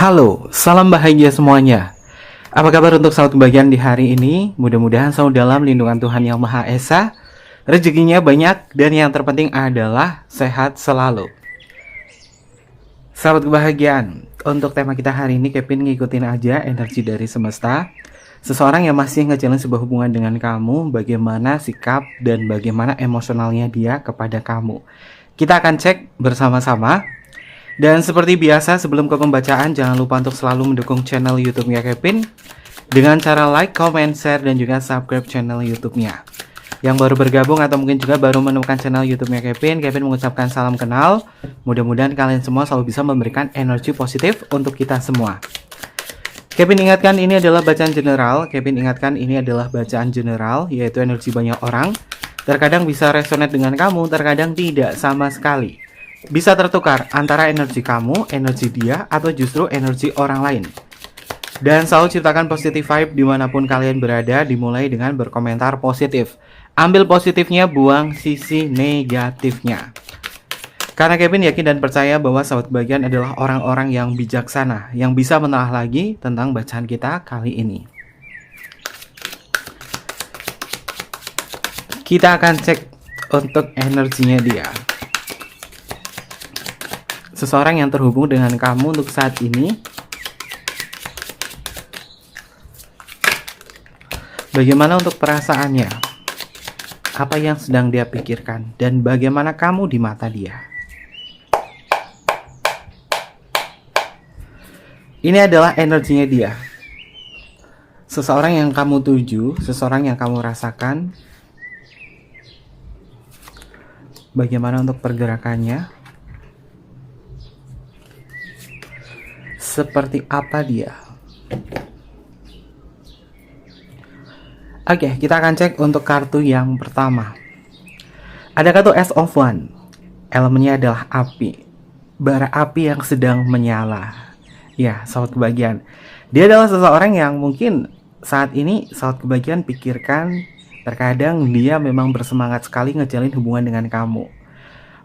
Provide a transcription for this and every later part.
Halo, salam bahagia semuanya. Apa kabar untuk sahabat kebahagiaan di hari ini? Mudah-mudahan selalu dalam lindungan Tuhan Yang Maha Esa. Rezekinya banyak dan yang terpenting adalah sehat selalu. Sahabat kebahagiaan, untuk tema kita hari ini Kevin ngikutin aja energi dari semesta. Seseorang yang masih ngejalin sebuah hubungan dengan kamu, bagaimana sikap dan bagaimana emosionalnya dia kepada kamu. Kita akan cek bersama-sama. Dan seperti biasa, sebelum ke pembacaan, jangan lupa untuk selalu mendukung channel YouTube-nya Kevin dengan cara like, comment, share, dan juga subscribe channel YouTube-nya. Yang baru bergabung atau mungkin juga baru menemukan channel YouTube-nya Kevin mengucapkan salam kenal. Mudah-mudahan kalian semua selalu bisa memberikan energi positif untuk kita semua. Kevin ingatkan ini adalah bacaan general. Yaitu energi banyak orang. Terkadang bisa resonate dengan kamu, terkadang tidak sama sekali. Bisa tertukar antara energi kamu, energi dia, atau justru energi orang lain. Dan selalu ciptakan positive vibe dimanapun kalian berada, dimulai dengan berkomentar positif. Ambil positifnya, buang sisi negatifnya. Karena Kevin yakin dan percaya bahwa sahabat kebahagiaan adalah orang-orang yang bijaksana, yang bisa menelaah lagi tentang bacaan kita kali ini. Kita akan cek untuk energinya dia. Seseorang yang terhubung dengan kamu untuk saat ini. Bagaimana untuk perasaannya? Apa yang sedang dia pikirkan? Dan bagaimana kamu di mata dia? Ini adalah energinya dia. Seseorang yang kamu tuju, seseorang yang kamu rasakan. Bagaimana untuk pergerakannya? Seperti apa dia? Oke, kita akan cek untuk kartu yang pertama. Ada kartu Ace of Wands. Elemennya adalah api. Bara api yang sedang menyala. Ya, sahabat kebahagiaan. Dia adalah seseorang yang mungkin saat ini sahabat kebahagiaan pikirkan. Terkadang dia memang bersemangat sekali ngejalin hubungan dengan kamu.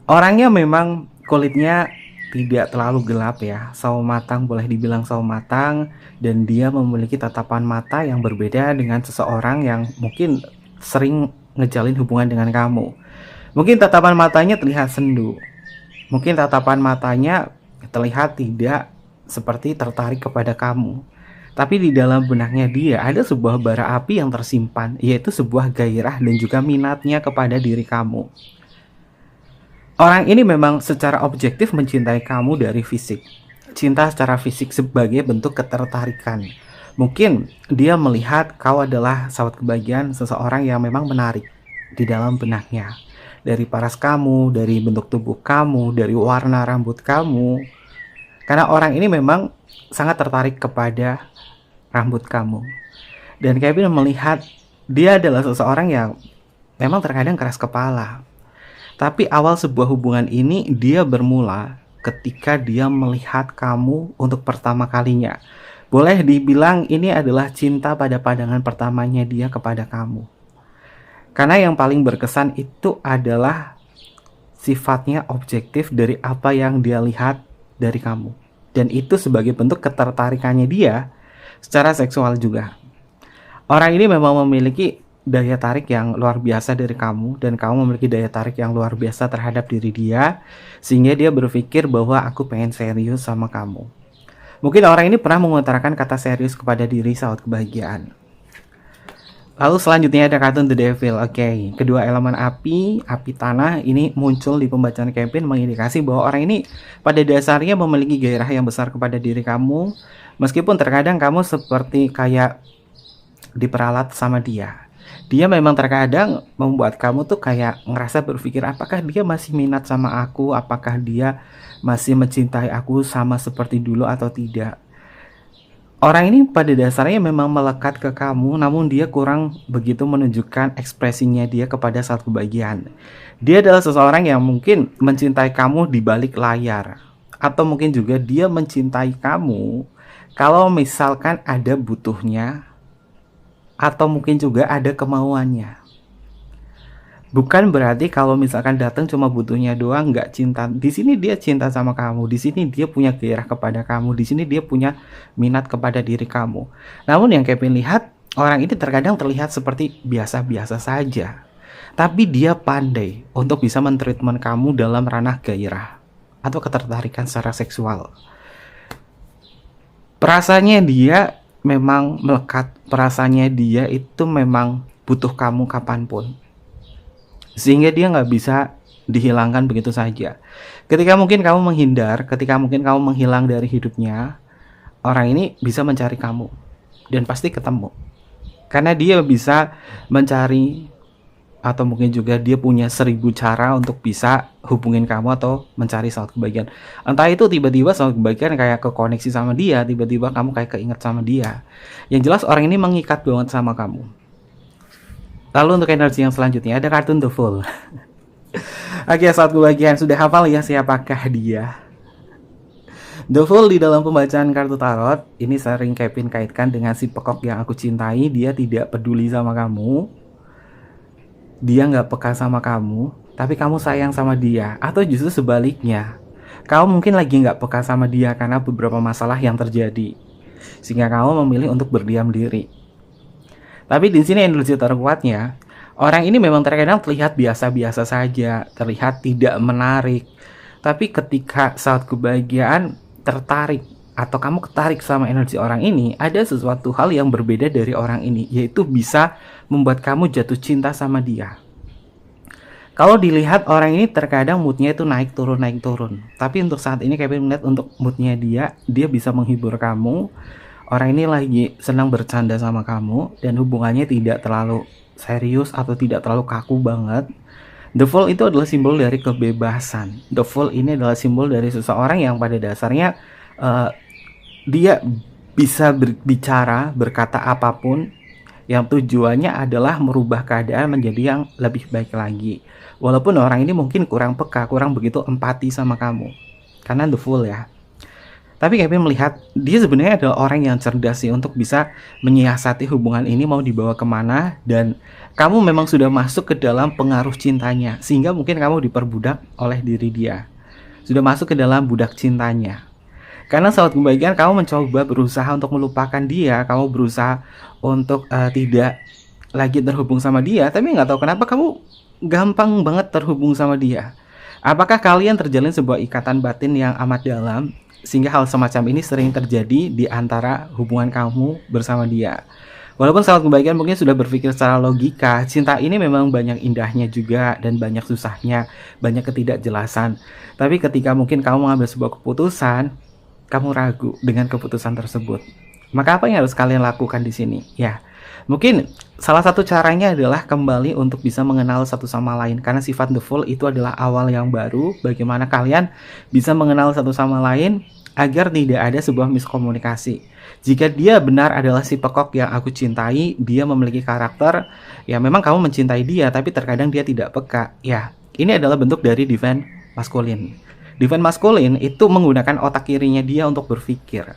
Orangnya memang kulitnya tidak terlalu gelap ya, sawo matang, boleh dibilang sawo matang. Dan dia memiliki tatapan mata yang berbeda dengan seseorang yang mungkin sering ngejalin hubungan dengan kamu. Mungkin tatapan matanya terlihat sendu, mungkin tatapan matanya terlihat tidak seperti tertarik kepada kamu. Tapi di dalam benaknya dia ada sebuah bara api yang tersimpan, yaitu sebuah gairah dan juga minatnya kepada diri kamu. Orang ini memang secara objektif mencintai kamu dari fisik. Cinta secara fisik sebagai bentuk ketertarikan. Mungkin dia melihat kau adalah sahabat kebahagiaan, seseorang yang memang menarik di dalam benaknya. Dari paras kamu, dari bentuk tubuh kamu, dari warna rambut kamu. Karena orang ini memang sangat tertarik kepada rambut kamu. Dan Kevin melihat dia adalah seseorang yang memang terkadang keras kepala. Tapi awal sebuah hubungan ini dia bermula ketika dia melihat kamu untuk pertama kalinya. Boleh dibilang ini adalah cinta pada pandangan pertamanya dia kepada kamu. Karena yang paling berkesan itu adalah sifatnya objektif dari apa yang dia lihat dari kamu. Dan itu sebagai bentuk ketertarikannya dia secara seksual juga. Orang ini memang memiliki daya tarik yang luar biasa dari kamu, dan kamu memiliki daya tarik yang luar biasa terhadap diri dia, sehingga dia berpikir bahwa aku pengen serius sama kamu. Mungkin orang ini pernah mengutarakan kata serius kepada diri sahabat kebahagiaan. Lalu selanjutnya ada kartu The Devil. Oke, kedua elemen api tanah ini muncul di pembacaan Kevin, mengindikasi bahwa orang ini pada dasarnya memiliki gairah yang besar kepada diri kamu, meskipun terkadang kamu seperti kayak diperalat sama dia. Dia memang terkadang membuat kamu tuh kayak ngerasa berpikir, apakah dia masih minat sama aku, apakah dia masih mencintai aku sama seperti dulu atau tidak. Orang ini pada dasarnya memang melekat ke kamu, namun dia kurang begitu menunjukkan ekspresinya dia kepada saat kebahagiaan. Dia adalah seseorang yang mungkin mencintai kamu di balik layar, atau mungkin juga dia mencintai kamu kalau misalkan ada butuhnya, atau mungkin juga ada kemauannya. Bukan berarti kalau misalkan datang cuma butuhnya doang, nggak cinta. Di sini dia cinta sama kamu, di sini dia punya gairah kepada kamu, di sini dia punya minat kepada diri kamu. Namun yang Kevin lihat, orang ini terkadang terlihat seperti biasa-biasa saja. Tapi dia pandai untuk bisa mentreatment kamu dalam ranah gairah atau ketertarikan secara seksual. Perasaannya dia memang melekat, perasaannya dia itu memang butuh kamu kapanpun. Sehingga dia nggak bisa dihilangkan begitu saja. Ketika mungkin kamu menghindar, ketika mungkin kamu menghilang dari hidupnya, orang ini bisa mencari kamu dan pasti ketemu. Karena dia bisa mencari atau mungkin juga dia punya 1000 cara untuk bisa hubungin kamu atau mencari saat kebahagiaan. Entah itu tiba-tiba saat kebahagiaan kayak kekoneksi sama dia, tiba-tiba kamu kayak keinget sama dia. Yang jelas orang ini mengikat banget sama kamu. Lalu untuk energi yang selanjutnya ada kartun The Fool. Oke, saat kebahagiaan sudah hafal ya siapakah dia? The Fool di dalam pembacaan kartu tarot ini sering Kevin kaitkan dengan si pekok yang aku cintai. Dia tidak peduli sama kamu, dia nggak peka sama kamu, tapi kamu sayang sama dia. Atau justru sebaliknya, kamu mungkin lagi nggak peka sama dia karena beberapa masalah yang terjadi, sehingga kamu memilih untuk berdiam diri. Tapi di sini energi terkuatnya, orang ini memang terkadang terlihat biasa-biasa saja, terlihat tidak menarik. Tapi ketika saat kebahagiaan tertarik atau kamu ketarik sama energi orang ini, ada sesuatu hal yang berbeda dari orang ini, yaitu bisa membuat kamu jatuh cinta sama dia. Kalau dilihat orang ini terkadang moodnya itu naik turun. Tapi untuk saat ini Kevin melihat untuk moodnya dia bisa menghibur kamu. Orang ini lagi senang bercanda sama kamu dan hubungannya tidak terlalu serius atau tidak terlalu kaku banget. The Fool itu adalah simbol dari kebebasan. The Fool ini adalah simbol dari seseorang yang pada dasarnya dia bisa berbicara, berkata apapun yang tujuannya adalah merubah keadaan menjadi yang lebih baik lagi. Walaupun orang ini mungkin kurang peka, kurang begitu empati sama kamu. Karena The Fool ya. Tapi Kevin melihat dia sebenarnya adalah orang yang cerdas sih untuk bisa menyiasati hubungan ini mau dibawa kemana. Dan kamu memang sudah masuk ke dalam pengaruh cintanya, sehingga mungkin kamu diperbudak oleh diri dia. Sudah masuk ke dalam budak cintanya. Karena saat kebahagiaan kamu mencoba berusaha untuk melupakan dia, kamu berusaha untuk tidak lagi terhubung sama dia, tapi nggak tahu kenapa kamu gampang banget terhubung sama dia. Apakah kalian terjalin sebuah ikatan batin yang amat dalam, sehingga hal semacam ini sering terjadi di antara hubungan kamu bersama dia? Walaupun saat kebahagiaan mungkin sudah berpikir secara logika, cinta ini memang banyak indahnya juga dan banyak susahnya, banyak ketidakjelasan. Tapi ketika mungkin kamu mengambil sebuah keputusan, kamu ragu dengan keputusan tersebut. Maka apa yang harus kalian lakukan di sini? Ya, mungkin salah satu caranya adalah kembali untuk bisa mengenal satu sama lain. Karena sifat The Fool itu adalah awal yang baru. Bagaimana kalian bisa mengenal satu sama lain agar tidak ada sebuah miskomunikasi. Jika dia benar adalah si pekok yang aku cintai, dia memiliki karakter, ya memang kamu mencintai dia, tapi terkadang dia tidak peka. Ya, ini adalah bentuk dari divine maskulin. Divine maskulin itu menggunakan otak kirinya dia untuk berpikir.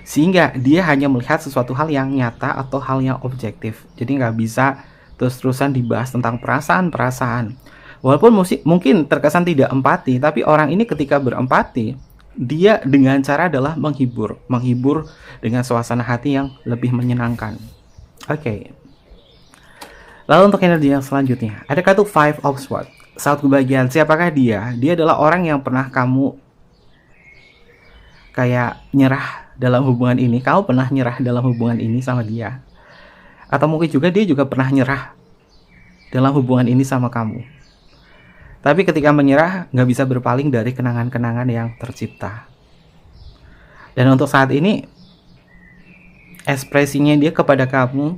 Sehingga dia hanya melihat sesuatu hal yang nyata atau hal yang objektif. Jadi nggak bisa terus-terusan dibahas tentang perasaan-perasaan. Walaupun mungkin terkesan tidak empati, tapi orang ini ketika berempati, dia dengan cara adalah menghibur dengan suasana hati yang lebih menyenangkan. Oke. Lalu untuk energi yang selanjutnya, ada kartu Five of Swords. Saat kebahagiaan, siapakah dia? Dia adalah orang yang pernah kamu kayak nyerah dalam hubungan ini. Kamu pernah nyerah dalam hubungan ini sama dia. Atau mungkin juga dia juga pernah nyerah dalam hubungan ini sama kamu. Tapi ketika menyerah, nggak bisa berpaling dari kenangan-kenangan yang tercipta. Dan untuk saat ini, ekspresinya dia kepada kamu,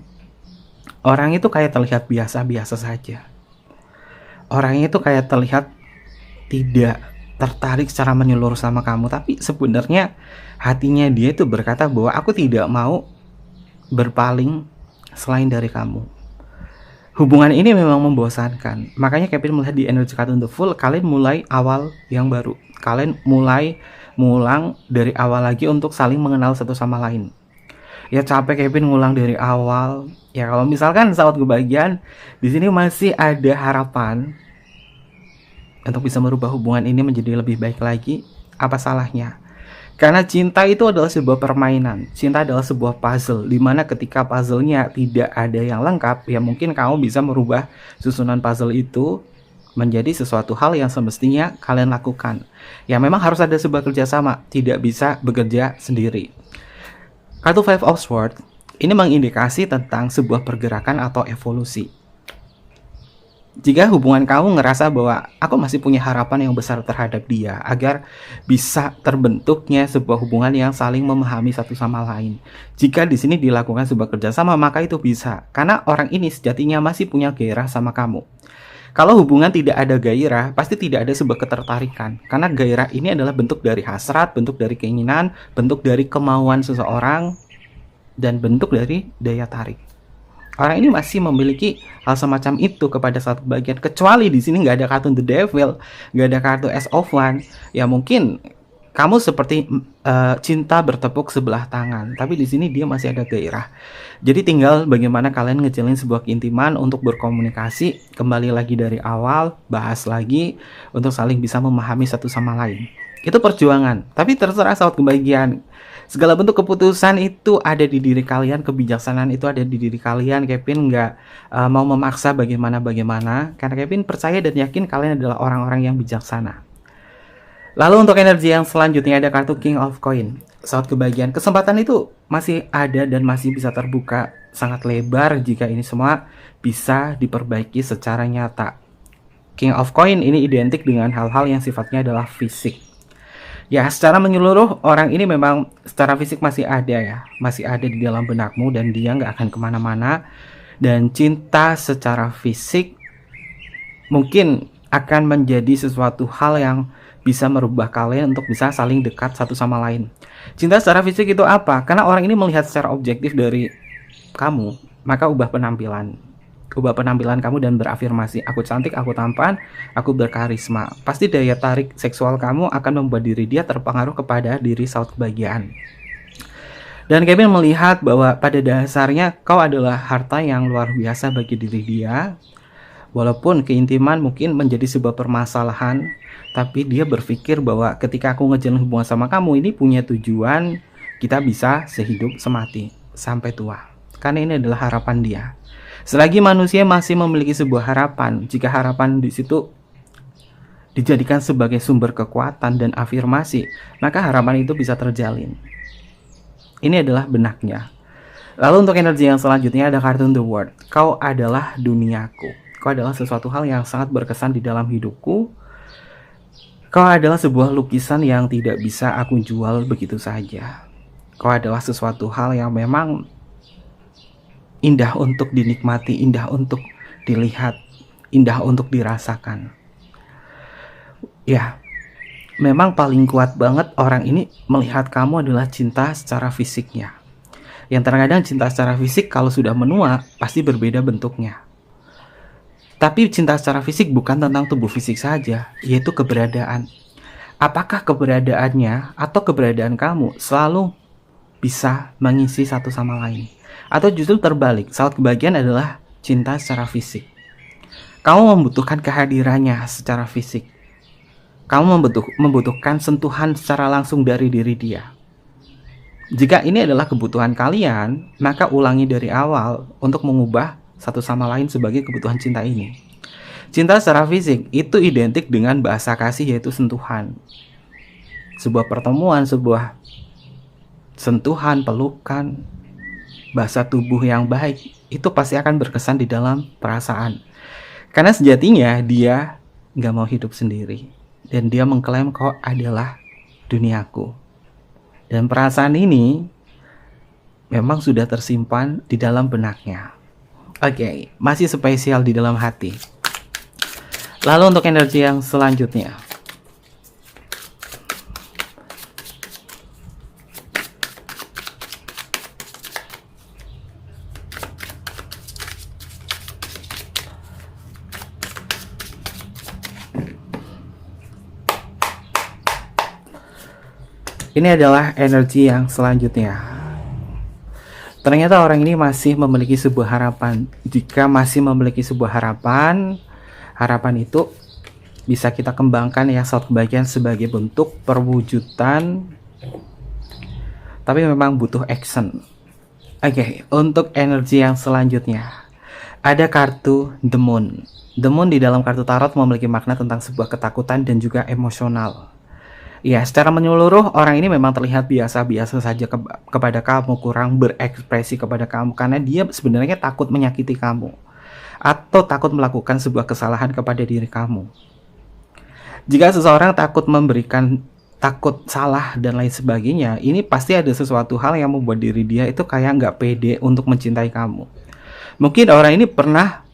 orang itu kayak terlihat biasa-biasa saja. Orangnya itu kayak terlihat tidak tertarik secara menyeluruh sama kamu, tapi sebenarnya hatinya dia itu berkata bahwa aku tidak mau berpaling selain dari kamu. Hubungan ini memang membosankan. Makanya Kevin melihat di energi kartu The Fool, kalian mulai awal yang baru. Kalian mulai mengulang dari awal lagi untuk saling mengenal satu sama lain. Ya capek Kevin ngulang dari awal. Ya kalau misalkan sahabat kebahagiaan, di sini masih ada harapan untuk bisa merubah hubungan ini menjadi lebih baik lagi. Apa salahnya? Karena cinta itu adalah sebuah permainan. Cinta adalah sebuah puzzle, dimana ketika puzzle-nya tidak ada yang lengkap, ya mungkin kamu bisa merubah susunan puzzle itu menjadi sesuatu hal yang semestinya kalian lakukan. Ya memang harus ada sebuah kerjasama, tidak bisa bekerja sendiri. Kartu Five of Swords ini mengindikasi tentang sebuah pergerakan atau evolusi. Jika hubungan kamu ngerasa bahwa aku masih punya harapan yang besar terhadap dia agar bisa terbentuknya sebuah hubungan yang saling memahami satu sama lain. Jika di sini dilakukan sebuah kerjasama, maka itu bisa. Karena orang ini sejatinya masih punya gairah sama kamu. Kalau hubungan tidak ada gairah, pasti tidak ada sebuah ketertarikan. Karena gairah ini adalah bentuk dari hasrat, bentuk dari keinginan, bentuk dari kemauan seseorang, dan bentuk dari daya tarik. Orang ini masih memiliki hal semacam itu kepada satu bagian, kecuali di sini nggak ada kartu The Devil, nggak ada kartu Ace of Wands. Ya mungkin kamu seperti cinta bertepuk sebelah tangan, tapi di sini dia masih ada gairah. Jadi tinggal bagaimana kalian ngejalin sebuah keintiman untuk berkomunikasi, kembali lagi dari awal, bahas lagi untuk saling bisa memahami satu sama lain. Itu perjuangan, tapi terserah sahabat kebahagiaan. Segala bentuk keputusan itu ada di diri kalian, kebijaksanaan itu ada di diri kalian. Kevin nggak mau memaksa bagaimana, karena Kevin percaya dan yakin kalian adalah orang-orang yang bijaksana. Lalu untuk energi yang selanjutnya ada kartu King of Coin. Saat kebahagiaan, kesempatan itu masih ada dan masih bisa terbuka sangat lebar jika ini semua bisa diperbaiki secara nyata. King of Coin ini identik dengan hal-hal yang sifatnya adalah fisik. Ya, secara menyeluruh orang ini memang secara fisik masih ada ya, masih ada di dalam benakmu dan dia nggak akan kemana-mana. Dan cinta secara fisik mungkin akan menjadi sesuatu hal yang bisa merubah kalian untuk bisa saling dekat satu sama lain. Cinta secara fisik itu apa? Karena orang ini melihat secara objektif dari kamu, maka ubah penampilan. Ubah penampilan kamu dan berafirmasi, aku cantik, aku tampan, aku berkarisma. Pasti daya tarik seksual kamu akan membuat diri dia terpengaruh kepada diri sahabat kebahagiaan. Dan Kevin melihat bahwa pada dasarnya kau adalah harta yang luar biasa bagi diri dia. Walaupun keintiman mungkin menjadi sebuah permasalahan, tapi dia berpikir bahwa ketika aku ngejalin hubungan sama kamu ini punya tujuan, kita bisa sehidup semati sampai tua. Karena ini adalah harapan dia. Selagi manusia masih memiliki sebuah harapan, jika harapan di situ dijadikan sebagai sumber kekuatan dan afirmasi, maka harapan itu bisa terjalin. Ini adalah benaknya. Lalu untuk energi yang selanjutnya ada kartu The World. Kau adalah duniaku. Kau adalah sesuatu hal yang sangat berkesan di dalam hidupku. Kau adalah sebuah lukisan yang tidak bisa aku jual begitu saja. Kau adalah sesuatu hal yang memang indah untuk dinikmati, indah untuk dilihat, indah untuk dirasakan. Ya, memang paling kuat banget orang ini melihat kamu adalah cinta secara fisiknya. Yang terkadang cinta secara fisik kalau sudah menua pasti berbeda bentuknya. Tapi cinta secara fisik bukan tentang tubuh fisik saja, yaitu keberadaan. Apakah keberadaannya atau keberadaan kamu selalu bisa mengisi satu sama lain? Atau justru terbalik, saat kebahagiaan adalah cinta secara fisik. Kamu membutuhkan kehadirannya secara fisik. Kamu membutuhkan sentuhan secara langsung dari diri dia. Jika ini adalah kebutuhan kalian, maka ulangi dari awal untuk mengubah satu sama lain sebagai kebutuhan cinta ini. Cinta secara fisik itu identik dengan bahasa kasih, yaitu sentuhan. Sebuah pertemuan, sebuah sentuhan, pelukan, bahasa tubuh yang baik, itu pasti akan berkesan di dalam perasaan. Karena sejatinya dia gak mau hidup sendiri. Dan dia mengklaim kau adalah duniaku. Dan perasaan ini memang sudah tersimpan di dalam benaknya. Oke, masih spesial di dalam hati. Lalu untuk energi yang selanjutnya. Ini adalah energi yang selanjutnya. Ternyata orang ini masih memiliki sebuah harapan. Jika masih memiliki sebuah harapan, harapan itu bisa kita kembangkan ya saat kebahagiaan sebagai bentuk perwujudan, tapi memang butuh action. Oke, untuk energi yang selanjutnya ada kartu The Moon. The Moon di dalam kartu tarot memiliki makna tentang sebuah ketakutan dan juga emosional. Ya, secara menyeluruh orang ini memang terlihat biasa-biasa saja kepada kamu, kurang berekspresi kepada kamu karena dia sebenarnya takut menyakiti kamu atau takut melakukan sebuah kesalahan kepada diri kamu. Jika seseorang takut salah dan lain sebagainya, ini pasti ada sesuatu hal yang membuat diri dia itu kayak nggak pede untuk mencintai kamu. Mungkin orang ini pernah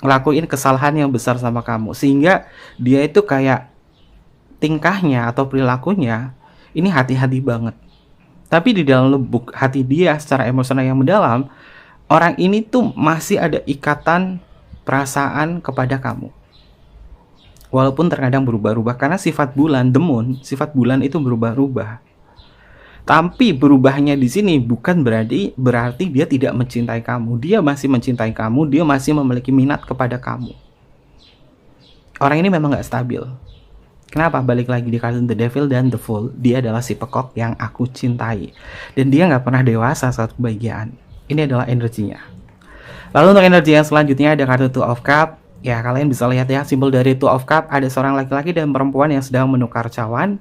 ngelakuin kesalahan yang besar sama kamu, sehingga dia itu kayak tingkahnya atau perilakunya ini hati-hati banget. Tapi di dalam lubuk hati dia secara emosional yang mendalam, orang ini tuh masih ada ikatan perasaan kepada kamu. Walaupun terkadang berubah-ubah karena sifat bulan, The Moon, sifat bulan itu berubah-ubah. Tapi berubahnya di sini bukan berarti dia tidak mencintai kamu. Dia masih mencintai kamu, dia masih memiliki minat kepada kamu. Orang ini memang gak stabil. Kenapa? Balik lagi di kartu The Devil dan The Fool. Dia adalah si pekok yang aku cintai. Dan dia gak pernah dewasa saat kebahagiaan. Ini adalah energinya. Lalu untuk energi yang selanjutnya ada kartu Two of Cups. Ya, kalian bisa lihat ya, simbol dari Two of Cups ada seorang laki-laki dan perempuan yang sedang menukar cawan.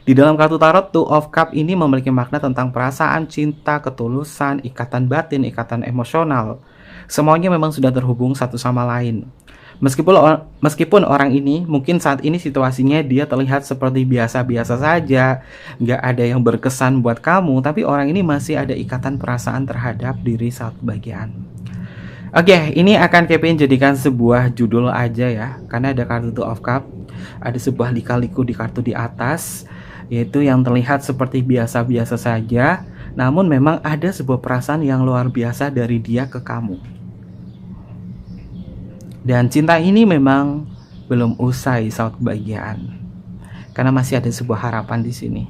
Di dalam kartu tarot, Two of Cups ini memiliki makna tentang perasaan, cinta, ketulusan, ikatan batin, ikatan emosional. Semuanya memang sudah terhubung satu sama lain. Meskipun orang ini mungkin saat ini situasinya dia terlihat seperti biasa-biasa saja, nggak ada yang berkesan buat kamu, tapi orang ini masih ada ikatan perasaan terhadap diri saat kebahagiaan. Oke, ini akan Kevin jadikan sebuah judul aja ya, karena ada kartu Two of Cups, ada sebuah lika-liku di kartu di atas, yaitu yang terlihat seperti biasa-biasa saja, namun memang ada sebuah perasaan yang luar biasa dari dia ke kamu. Dan cinta ini memang belum usai saat kebahagiaan, karena masih ada sebuah harapan di sini.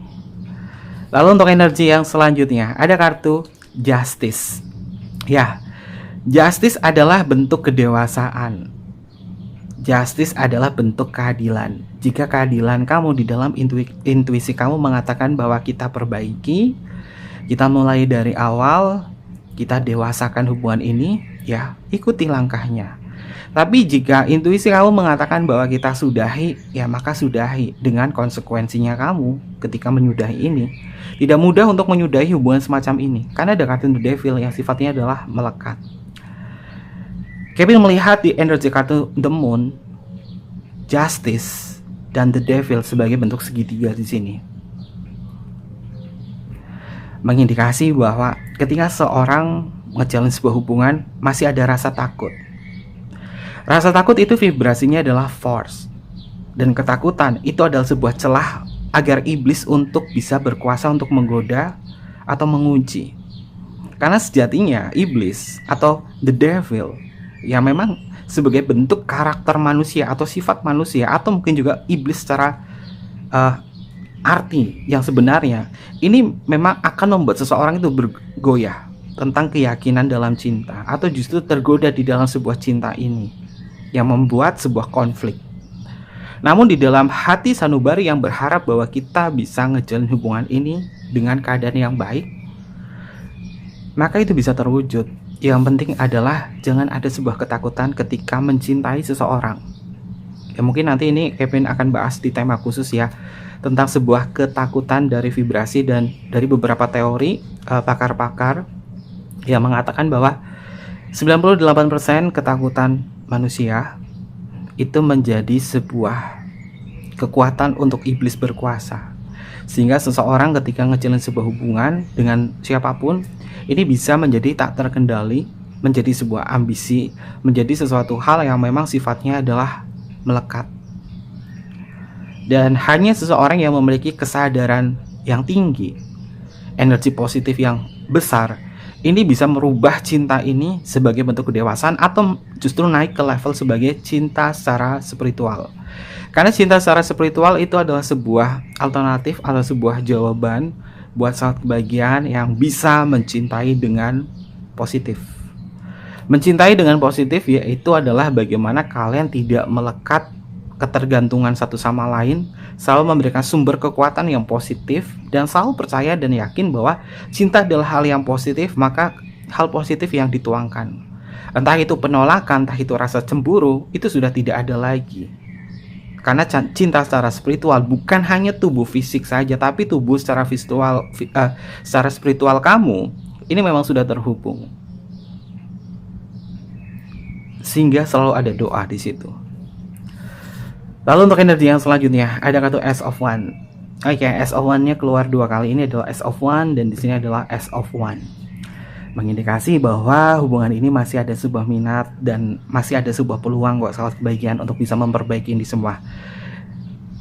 Lalu untuk energi yang selanjutnya ada kartu Justice. Ya, Justice adalah bentuk kedewasaan. Justice adalah bentuk keadilan. Jika keadilan kamu di dalam intuisi kamu mengatakan bahwa kita perbaiki, kita mulai dari awal, kita dewasakan hubungan ini, ya ikuti langkahnya. Tapi jika intuisi kamu mengatakan bahwa kita sudahi, ya maka sudahi dengan konsekuensinya kamu ketika menyudahi ini. Tidak mudah untuk menyudahi hubungan semacam ini, karena ada kartu The Devil yang sifatnya adalah melekat. Kevin melihat di energi kartu The Moon, Justice, dan The Devil sebagai bentuk segitiga di sini. Mengindikasi bahwa ketika seorang menjalin sebuah hubungan, masih ada rasa takut. Rasa takut itu vibrasinya adalah force. Dan ketakutan itu adalah sebuah celah agar iblis untuk bisa berkuasa untuk menggoda atau mengunci. Karena sejatinya iblis atau The Devil yang memang sebagai bentuk karakter manusia atau sifat manusia, atau mungkin juga iblis secara arti yang sebenarnya, ini memang akan membuat seseorang itu bergoyah tentang keyakinan dalam cinta, atau justru tergoda di dalam sebuah cinta ini yang membuat sebuah konflik. Namun di dalam hati sanubari yang berharap bahwa kita bisa ngejalin hubungan ini dengan keadaan yang baik, maka itu bisa terwujud. Yang penting adalah jangan ada sebuah ketakutan ketika mencintai seseorang. Ya mungkin nanti ini Kevin akan bahas di tema khusus ya, tentang sebuah ketakutan dari vibrasi dan dari beberapa teori pakar-pakar yang mengatakan bahwa 98% ketakutan manusia itu menjadi sebuah kekuatan untuk iblis berkuasa. Sehingga seseorang ketika ngejalin sebuah hubungan dengan siapapun, ini bisa menjadi tak terkendali, menjadi sebuah ambisi, menjadi sesuatu hal yang memang sifatnya adalah melekat. Dan hanya seseorang yang memiliki kesadaran yang tinggi, energi positif yang besar, ini bisa merubah cinta ini sebagai bentuk kedewasaan atau justru naik ke level sebagai cinta secara spiritual. Karena cinta secara spiritual itu adalah sebuah alternatif atau sebuah jawaban buat sahabat kebahagiaan yang bisa mencintai dengan positif. Mencintai dengan positif yaitu adalah bagaimana kalian tidak melekat ketergantungan satu sama lain, selalu memberikan sumber kekuatan yang positif, dan selalu percaya dan yakin bahwa cinta adalah hal yang positif, maka hal positif yang dituangkan. Entah itu penolakan, entah itu rasa cemburu, itu sudah tidak ada lagi. Karena cinta secara spiritual bukan hanya tubuh fisik saja, tapi tubuh secara secara spiritual kamu ini memang sudah terhubung. Sehingga selalu ada doa di situ. Lalu untuk energi yang selanjutnya ada kartu Ace of One. Oke, Ace of One-nya keluar 2 kali. Ini adalah Ace of One dan di sini adalah Ace of One. Mengindikasi bahwa hubungan ini masih ada sebuah minat dan masih ada sebuah peluang buat sahabat kebahagiaan untuk bisa memperbaiki ini semua.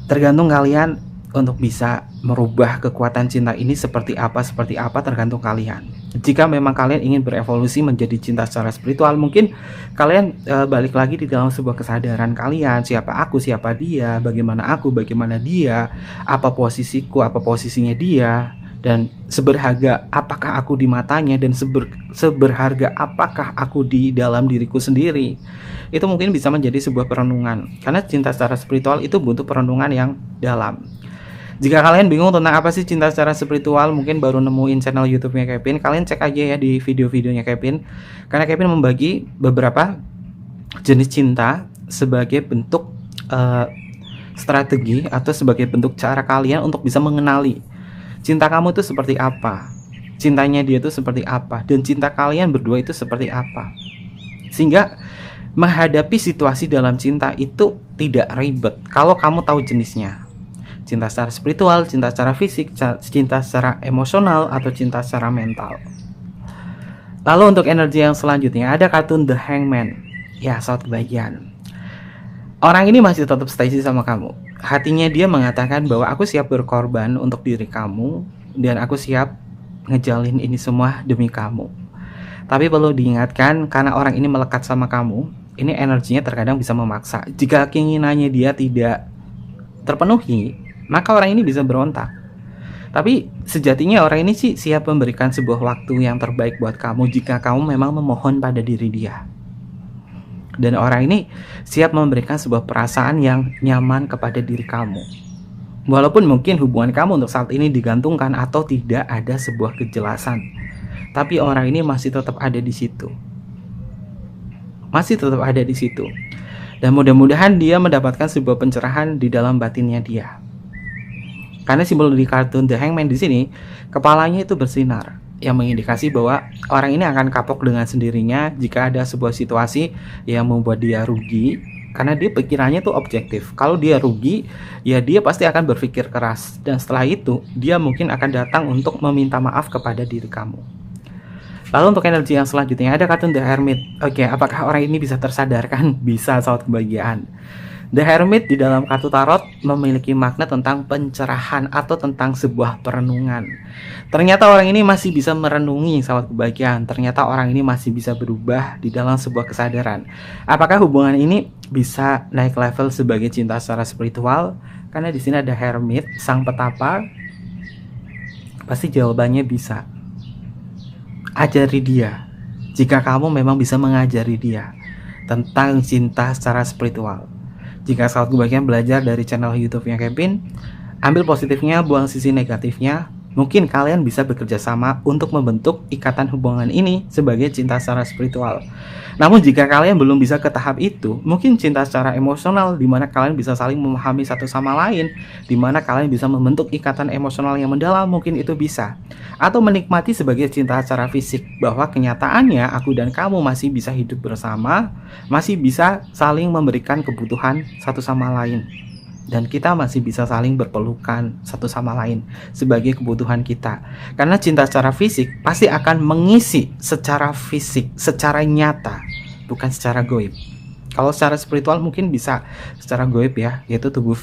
Tergantung kalian untuk bisa merubah kekuatan cinta ini seperti apa tergantung kalian. Jika memang kalian ingin berevolusi menjadi cinta secara spiritual, mungkin kalian balik lagi di dalam sebuah kesadaran kalian, siapa aku, siapa dia, bagaimana aku, bagaimana dia, apa posisiku, apa posisinya dia, dan seberharga apakah aku di matanya, dan seberharga apakah aku di dalam diriku sendiri. Itu mungkin bisa menjadi sebuah perenungan, karena cinta secara spiritual itu butuh perenungan yang dalam. Jika kalian bingung tentang apa sih cinta secara spiritual, mungkin baru nemuin channel YouTube-nya Kevin, kalian cek aja ya di video-videonya Kevin, karena Kevin membagi beberapa jenis cinta sebagai bentuk strategi atau sebagai bentuk cara kalian untuk bisa mengenali cinta kamu itu seperti apa, cintanya dia itu seperti apa, dan cinta kalian berdua itu seperti apa. Sehingga menghadapi situasi dalam cinta itu tidak ribet kalau kamu tahu jenisnya. Cinta secara spiritual, cinta secara fisik, cinta secara emosional, atau cinta secara mental. Lalu untuk energi yang selanjutnya ada kartu The Hangman. Ya, sahabat kebahagiaan. Orang ini masih tetap stay sama kamu. Hatinya dia mengatakan bahwa aku siap berkorban untuk diri kamu, dan aku siap ngejalin ini semua demi kamu. Tapi perlu diingatkan, karena orang ini melekat sama kamu, ini energinya terkadang bisa memaksa. Jika keinginannya dia tidak terpenuhi, maka orang ini bisa berontak. Tapi sejatinya orang ini sih siap memberikan sebuah waktu yang terbaik buat kamu jika kamu memang memohon pada diri dia. Dan orang ini siap memberikan sebuah perasaan yang nyaman kepada diri kamu. Walaupun mungkin hubungan kamu untuk saat ini digantungkan atau tidak ada sebuah kejelasan, tapi orang ini masih tetap ada di situ. Masih tetap ada di situ. Dan mudah-mudahan dia mendapatkan sebuah pencerahan di dalam batinnya dia. Karena simbol di kartun The Hangman di sini, kepalanya itu bersinar, yang mengindikasi bahwa orang ini akan kapok dengan sendirinya jika ada sebuah situasi yang membuat dia rugi, karena dia pikirannya tuh objektif. Kalau dia rugi, ya dia pasti akan berpikir keras, dan setelah itu dia mungkin akan datang untuk meminta maaf kepada diri kamu. Lalu untuk energi yang selanjutnya ada kartun The Hermit. Oke, apakah orang ini bisa tersadarkan? Bisa, sahabat kebahagiaan. The Hermit di dalam kartu tarot memiliki makna tentang pencerahan atau tentang sebuah perenungan. Ternyata orang ini masih bisa merenungi, sahabat kebahagiaan. Ternyata orang ini masih bisa berubah di dalam sebuah kesadaran. Apakah hubungan ini bisa naik level sebagai cinta secara spiritual? Karena di sini ada Hermit, sang petapa. Pasti jawabannya bisa. Ajari dia. Jika kamu memang bisa mengajari dia tentang cinta secara spiritual. Jika sahabat kebahagiaan belajar dari channel YouTube-nya Kevin, ambil positifnya, buang sisi negatifnya. Mungkin kalian bisa bekerja sama untuk membentuk ikatan hubungan ini sebagai cinta secara spiritual. Namun jika kalian belum bisa ke tahap itu, mungkin cinta secara emosional, di mana kalian bisa saling memahami satu sama lain, di mana kalian bisa membentuk ikatan emosional yang mendalam, mungkin itu bisa. Atau menikmati sebagai cinta secara fisik, bahwa kenyataannya aku dan kamu masih bisa hidup bersama, masih bisa saling memberikan kebutuhan satu sama lain, dan kita masih bisa saling berpelukan satu sama lain sebagai kebutuhan kita. Karena cinta secara fisik pasti akan mengisi secara fisik, secara nyata, bukan secara goib. Kalau secara spiritual mungkin bisa secara goib ya, yaitu tubuh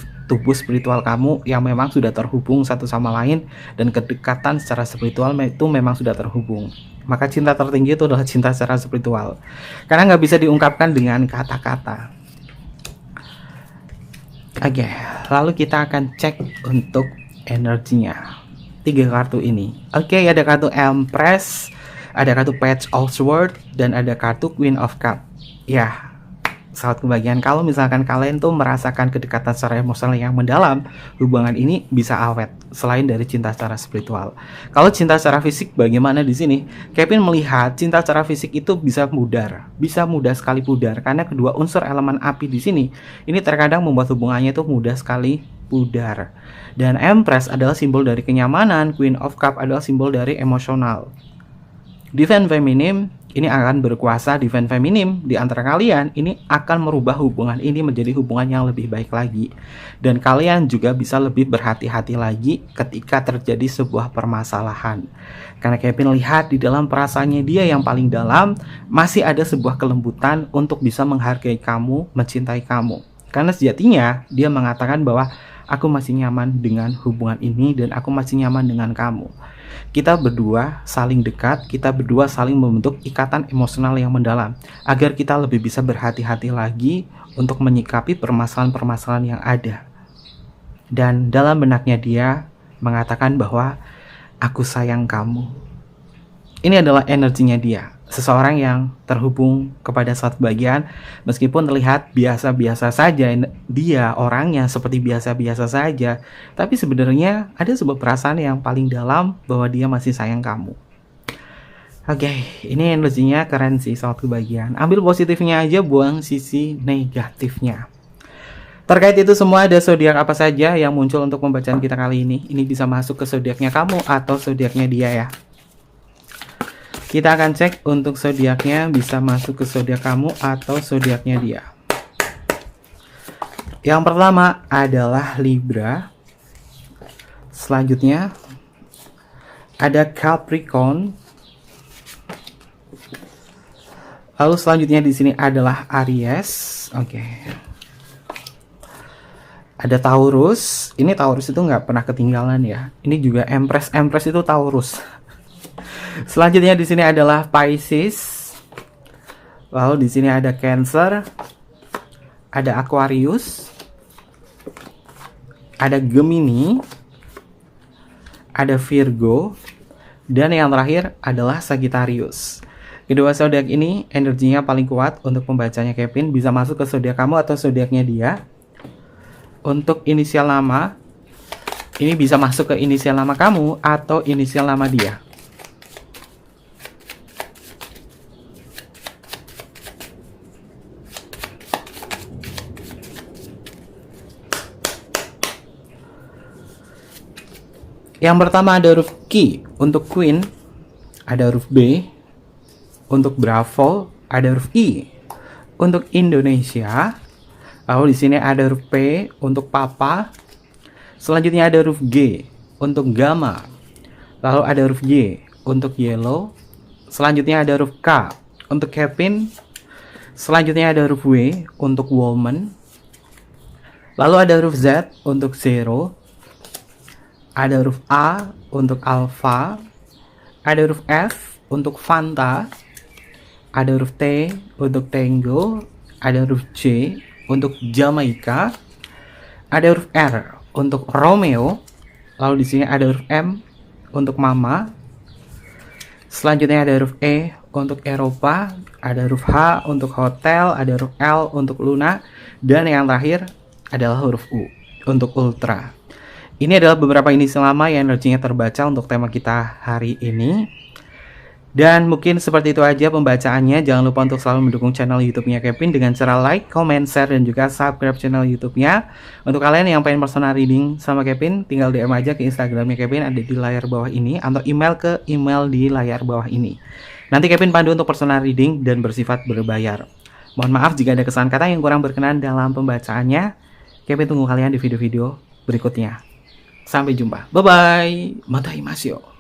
spiritual kamu yang memang sudah terhubung satu sama lain, dan kedekatan secara spiritual itu memang sudah terhubung. Maka cinta tertinggi itu adalah cinta secara spiritual, karena nggak bisa diungkapkan dengan kata-kata. Oke, lalu kita akan cek untuk energinya. tiga kartu ini. Oke, ada kartu Empress, ada kartu Page of Swords, dan ada kartu Queen of Cup. Ya, sahabat kebahagiaan, kalau misalkan kalian tuh merasakan kedekatan secara emosional yang mendalam, hubungan ini bisa awet selain dari cinta secara spiritual. Kalau cinta secara fisik bagaimana di sini? Kevin melihat cinta secara fisik itu bisa mudah sekali pudar karena kedua unsur elemen api di sini ini terkadang membuat hubungannya itu mudah sekali pudar. Dan Empress adalah simbol dari kenyamanan, Queen of Cup adalah simbol dari emosional. Divine Feminine ini akan berkuasa. Divine Feminine di antara kalian ini akan merubah hubungan ini menjadi hubungan yang lebih baik lagi. Dan kalian juga bisa lebih berhati-hati lagi ketika terjadi sebuah permasalahan. Karena Kevin lihat di dalam perasaannya dia yang paling dalam masih ada sebuah kelembutan untuk bisa menghargai kamu, mencintai kamu. Karena sejatinya dia mengatakan bahwa aku masih nyaman dengan hubungan ini dan aku masih nyaman dengan kamu. Kita berdua saling dekat, kita berdua saling membentuk ikatan emosional yang mendalam agar kita lebih bisa berhati-hati lagi untuk menyikapi permasalahan-permasalahan yang ada. Dan dalam benaknya dia mengatakan bahwa aku sayang kamu. Ini adalah energinya dia, seseorang yang terhubung kepada saat bagian meskipun terlihat biasa-biasa saja, dia orangnya seperti biasa-biasa saja, tapi sebenarnya ada sebuah perasaan yang paling dalam bahwa dia masih sayang kamu. Oke, ini energinya keren sih saat kebagian. Ambil positifnya aja, buang sisi negatifnya. Terkait itu semua, ada zodiak apa saja yang muncul untuk pembacaan kita kali ini. Ini bisa masuk ke zodiaknya kamu atau zodiaknya dia ya. Kita akan cek untuk zodiaknya bisa masuk ke zodiak kamu atau zodiaknya dia. Yang pertama adalah Libra. Selanjutnya ada Capricorn. Lalu selanjutnya di sini adalah Aries. Oke. Ada Taurus. Ini Taurus itu nggak pernah ketinggalan ya. Ini juga Empress. Empress itu Taurus. Selanjutnya di sini adalah Pisces. Lalu di sini ada Cancer, ada Aquarius, ada Gemini, ada Virgo, dan yang terakhir adalah Sagittarius. Kedua zodiak ini energinya paling kuat untuk pembacanya Kevin. Bisa masuk ke zodiak kamu atau zodiaknya dia. Untuk inisial nama, ini bisa masuk ke inisial nama kamu atau inisial nama dia. Yang pertama ada huruf Q untuk Queen, ada huruf B untuk Bravo, ada huruf I untuk Indonesia. Lalu di sini ada huruf P untuk Papa. Selanjutnya ada huruf G untuk Gamma. Lalu ada huruf Y untuk Yellow. Selanjutnya ada huruf K untuk Kevin. Selanjutnya ada huruf W untuk Woman. Lalu ada huruf Z untuk Zero. Ada huruf A untuk Alpha, ada huruf F untuk Fanta, ada huruf T untuk Tango, ada huruf J untuk Jamaica, ada huruf R untuk Romeo, lalu di sini ada huruf M untuk Mama, selanjutnya ada huruf E untuk Eropa, ada huruf H untuk Hotel, ada huruf L untuk Luna, dan yang terakhir adalah huruf U untuk Ultra. Ini adalah beberapa inisial nama yang energinya terbaca untuk tema kita hari ini. Dan mungkin seperti itu aja pembacaannya. Jangan lupa untuk selalu mendukung channel YouTube-nya Kevin dengan cara like, comment, share, dan juga subscribe channel YouTube-nya. Untuk kalian yang pengen personal reading sama Kevin, tinggal DM aja ke Instagramnya Kevin, ada di layar bawah ini, atau email ke email di layar bawah ini. Nanti Kevin pandu untuk personal reading dan bersifat berbayar. Mohon maaf jika ada kesalahan kata yang kurang berkenan dalam pembacaannya. Kevin tunggu kalian di video-video berikutnya. Sampai jumpa. Bye-bye. Mataimasu.